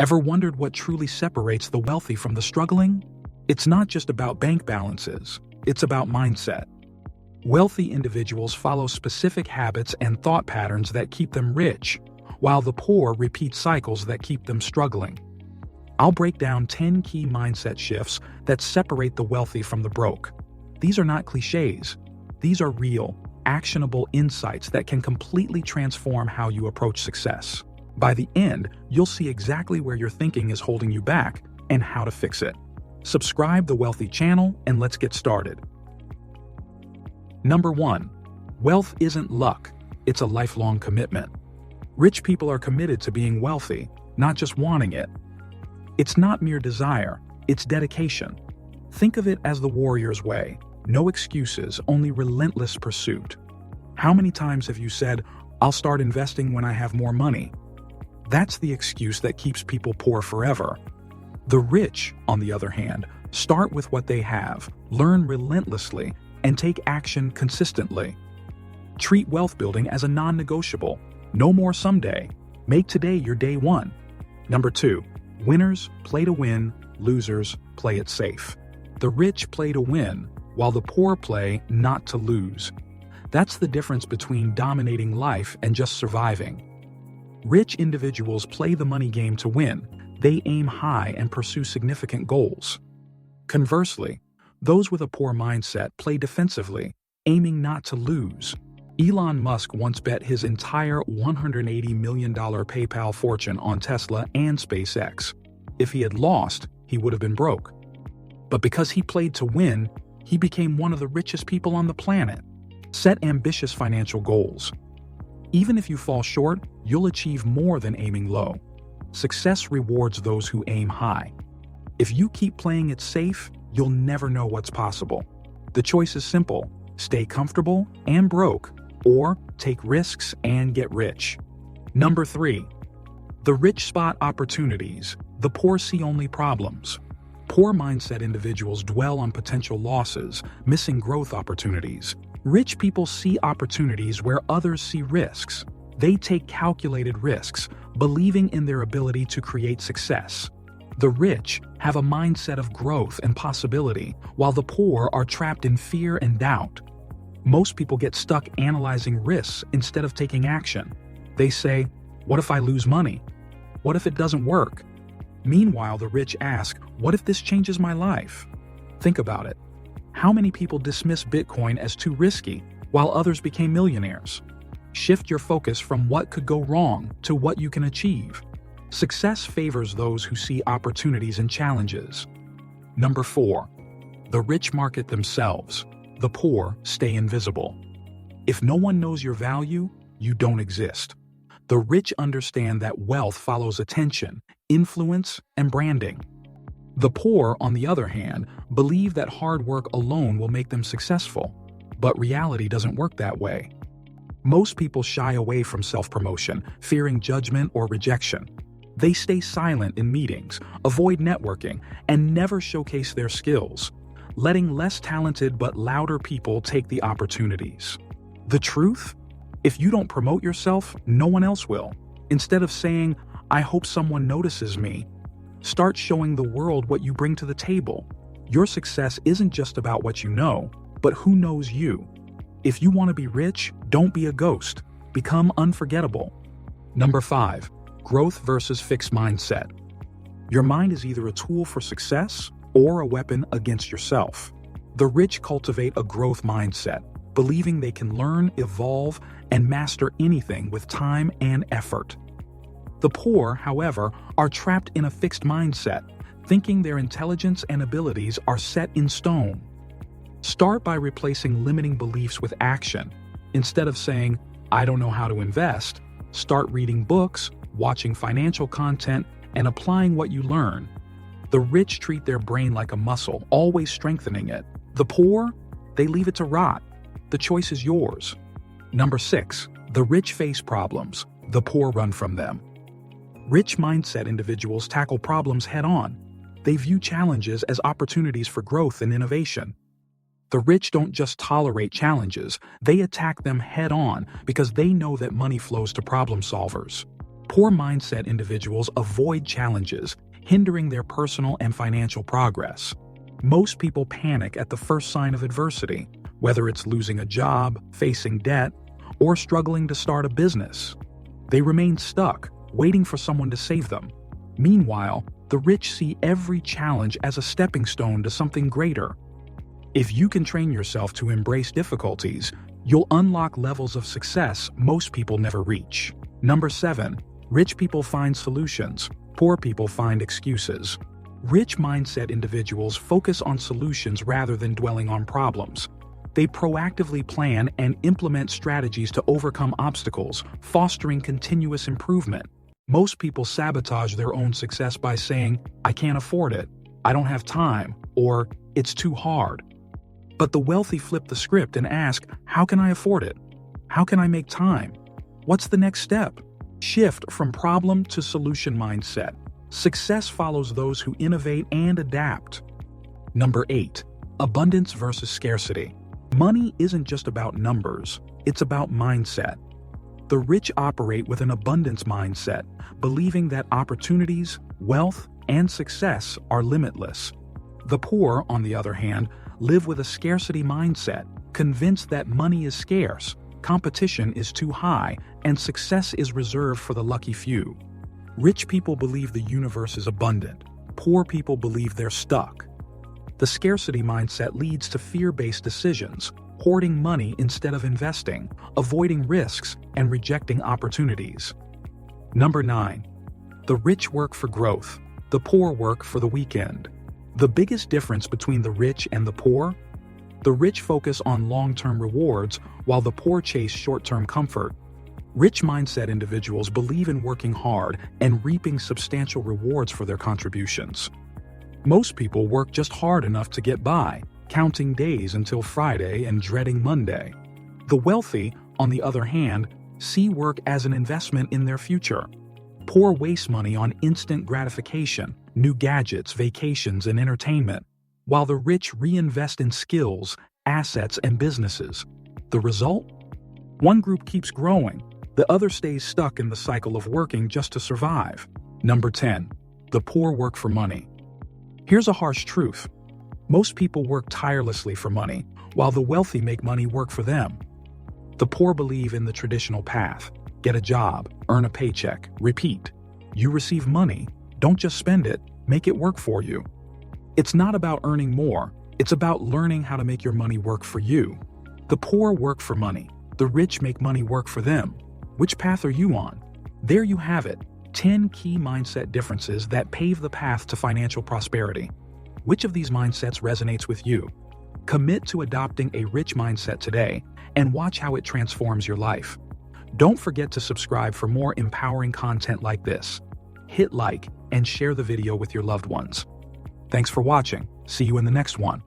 Ever wondered what truly separates the wealthy from the struggling? It's not just about bank balances, it's about mindset. Wealthy individuals follow specific habits and thought patterns that keep them rich, while the poor repeat cycles that keep them struggling. I'll break down 10 key mindset shifts that separate the wealthy from the broke. These are not cliches. These are real, actionable insights that can completely transform how you approach success. By the end, you'll see exactly where your thinking is holding you back and how to fix it. Subscribe to the Wealthy channel and let's get started. Number 1. Wealth isn't luck, it's a lifelong commitment. Rich people are committed to being wealthy, not just wanting it. It's not mere desire, it's dedication. Think of it as the warrior's way. No excuses, only relentless pursuit. How many times have you said, "I'll start investing when I have more money"? That's the excuse that keeps people poor forever. The rich, on the other hand, start with what they have, learn relentlessly, and take action consistently. Treat wealth building as a non-negotiable. No more someday. Make today your day one. Number 2. Winners play to win, losers play it safe. The rich play to win, while the poor play not to lose. That's the difference between dominating life and just surviving. Rich individuals play the money game to win. They aim high and pursue significant goals. Conversely, those with a poor mindset play defensively, aiming not to lose. Elon Musk once bet his entire $180 million PayPal fortune on Tesla and SpaceX. If he had lost, he would have been broke. But because he played to win, he became one of the richest people on the planet. Set ambitious financial goals. Even if you fall short, you'll achieve more than aiming low. Success rewards those who aim high. If you keep playing it safe, you'll never know what's possible. The choice is simple: stay comfortable and broke, or take risks and get rich. Number 3. The rich spot opportunities, the poor see only problems. Poor mindset individuals dwell on potential losses, missing growth opportunities. Rich people see opportunities where others see risks. They take calculated risks, believing in their ability to create success. The rich have a mindset of growth and possibility, while the poor are trapped in fear and doubt. Most people get stuck analyzing risks instead of taking action. They say, "What if I lose money? What if it doesn't work?" Meanwhile, the rich ask, "What if this changes my life?" Think about it. How many people dismiss Bitcoin as too risky, while others became millionaires? Shift your focus from what could go wrong to what you can achieve. Success favors those who see opportunities and challenges. Number 4. The rich market themselves. The poor stay invisible. If no one knows your value, you don't exist. The rich understand that wealth follows attention, influence, and branding. The poor, on the other hand, believe that hard work alone will make them successful. But reality doesn't work that way. Most people shy away from self-promotion, fearing judgment or rejection. They stay silent in meetings, avoid networking, and never showcase their skills, letting less talented but louder people take the opportunities. The truth? If you don't promote yourself, no one else will. Instead of saying, "I hope someone notices me," start showing the world what you bring to the table. Your success isn't just about what you know, but who knows you. If you want to be rich, don't be a ghost. Become unforgettable. Number 5. Growth versus fixed mindset. Your mind is either a tool for success or a weapon against yourself. The rich cultivate a growth mindset, believing they can learn, evolve, and master anything with time and effort. The poor, however, are trapped in a fixed mindset, thinking their intelligence and abilities are set in stone. Start by replacing limiting beliefs with action. Instead of saying, "I don't know how to invest," start reading books, watching financial content, and applying what you learn. The rich treat their brain like a muscle, always strengthening it. The poor, they leave it to rot. The choice is yours. Number 6. The rich face problems. The poor run from them. Rich mindset individuals tackle problems head-on. They view challenges as opportunities for growth and innovation. The rich don't just tolerate challenges, they attack them head-on because they know that money flows to problem solvers. Poor mindset individuals avoid challenges, hindering their personal and financial progress. Most people panic at the first sign of adversity, whether it's losing a job, facing debt, or struggling to start a business. They remain stuck, waiting for someone to save them. Meanwhile, the rich see every challenge as a stepping stone to something greater. If you can train yourself to embrace difficulties, you'll unlock levels of success most people never reach. Number 7. Rich people find solutions. Poor people find excuses. Rich mindset individuals focus on solutions rather than dwelling on problems. They proactively plan and implement strategies to overcome obstacles, fostering continuous improvement. Most people sabotage their own success by saying, "I can't afford it," "I don't have time," or "it's too hard." But the wealthy flip the script and ask, "How can I afford it? How can I make time? What's the next step?" Shift from problem to solution mindset. Success follows those who innovate and adapt. Number 8. Abundance versus scarcity. Money isn't just about numbers, it's about mindset. The rich operate with an abundance mindset, believing that opportunities, wealth, and success are limitless. The poor, on the other hand, live with a scarcity mindset, convinced that money is scarce, competition is too high, and success is reserved for the lucky few. Rich people believe the universe is abundant. Poor people believe they're stuck. The scarcity mindset leads to fear-based decisions, hoarding money instead of investing, avoiding risks, and rejecting opportunities. Number 9. The rich work for growth. The poor work for the weekend. The biggest difference between the rich and the poor? The rich focus on long-term rewards, while the poor chase short-term comfort. Rich mindset individuals believe in working hard and reaping substantial rewards for their contributions. Most people work just hard enough to get by, counting days until Friday and dreading Monday. The wealthy, on the other hand, see work as an investment in their future. Poor waste money on instant gratification, new gadgets, vacations, and entertainment, while the rich reinvest in skills, assets, and businesses. The result? One group keeps growing, the other stays stuck in the cycle of working just to survive. Number 10. The poor work for money. Here's a harsh truth. Most people work tirelessly for money, while the wealthy make money work for them. The poor believe in the traditional path. Get a job, earn a paycheck, repeat. You receive money, don't just spend it, make it work for you. It's not about earning more, it's about learning how to make your money work for you. The poor work for money, the rich make money work for them. Which path are you on? There you have it, 10 key mindset differences that pave the path to financial prosperity. Which of these mindsets resonates with you? Commit to adopting a rich mindset today and watch how it transforms your life. Don't forget to subscribe for more empowering content like this. Hit like and share the video with your loved ones. Thanks for watching. See you in the next one.